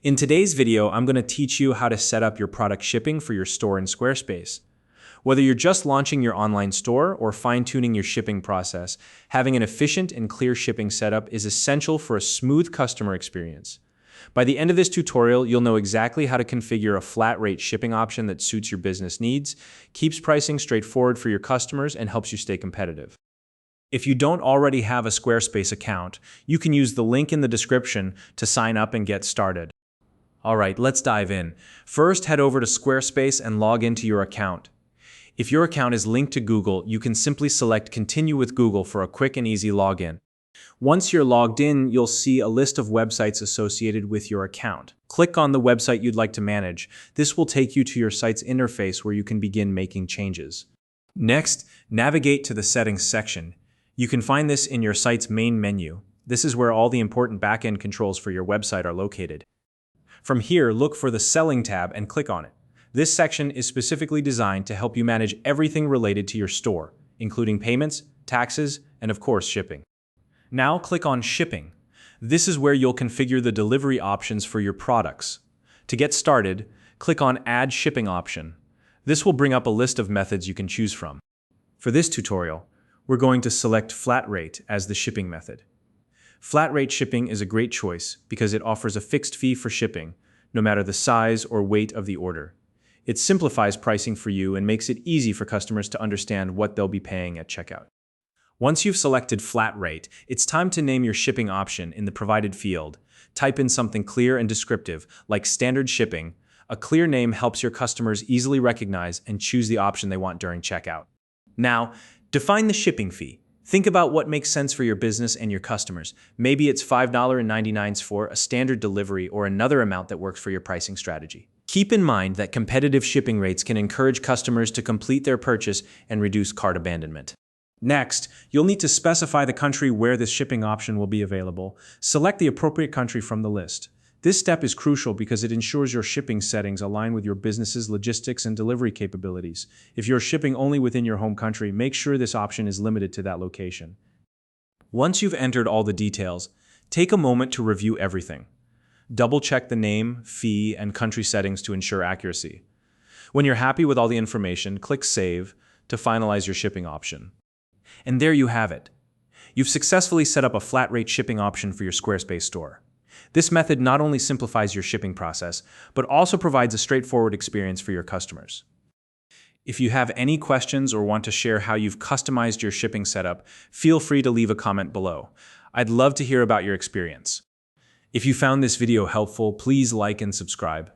In today's video, I'm going to teach you how to set up your product shipping for your store in Squarespace. Whether you're just launching your online store or fine-tuning your shipping process, having an efficient and clear shipping setup is essential for a smooth customer experience. By the end of this tutorial, you'll know exactly how to configure a flat rate shipping option that suits your business needs, keeps pricing straightforward for your customers, and helps you stay competitive. If you don't already have a Squarespace account, you can use the link in the description to sign up and get started. All right, let's dive in. First, head over to Squarespace and log into your account. If your account is linked to Google, you can simply select Continue with Google for a quick and easy login. Once you're logged in, you'll see a list of websites associated with your account. Click on the website you'd like to manage. This will take you to your site's interface where you can begin making changes. Next, navigate to the Settings section. You can find this in your site's main menu. This is where all the important backend controls for your website are located. From here, look for the Selling tab and click on it. This section is specifically designed to help you manage everything related to your store, including payments, taxes, and of course, shipping. Now click on Shipping. This is where you'll configure the delivery options for your products. To get started, click on Add Shipping option. This will bring up a list of methods you can choose from. For this tutorial, we're going to select Flat Rate as the shipping method. Flat rate shipping is a great choice because it offers a fixed fee for shipping, no matter the size or weight of the order. It simplifies pricing for you and makes it easy for customers to understand what they'll be paying at checkout. Once you've selected Flat Rate, it's time to name your shipping option in the provided field. Type in something clear and descriptive, like Standard Shipping. A clear name helps your customers easily recognize and choose the option they want during checkout. Now, define the shipping fee. Think about what makes sense for your business and your customers. Maybe it's $5.99 for a standard delivery or another amount that works for your pricing strategy. Keep in mind that competitive shipping rates can encourage customers to complete their purchase and reduce cart abandonment. Next, you'll need to specify the country where this shipping option will be available. Select the appropriate country from the list. This step is crucial because it ensures your shipping settings align with your business's logistics and delivery capabilities. If you're shipping only within your home country, make sure this option is limited to that location. Once you've entered all the details, take a moment to review everything. Double-check the name, fee, and country settings to ensure accuracy. When you're happy with all the information, click Save to finalize your shipping option. And there you have it. You've successfully set up a flat rate shipping option for your Squarespace store. This method not only simplifies your shipping process, but also provides a straightforward experience for your customers. If you have any questions or want to share how you've customized your shipping setup, feel free to leave a comment below. I'd love to hear about your experience. If you found this video helpful, please like and subscribe.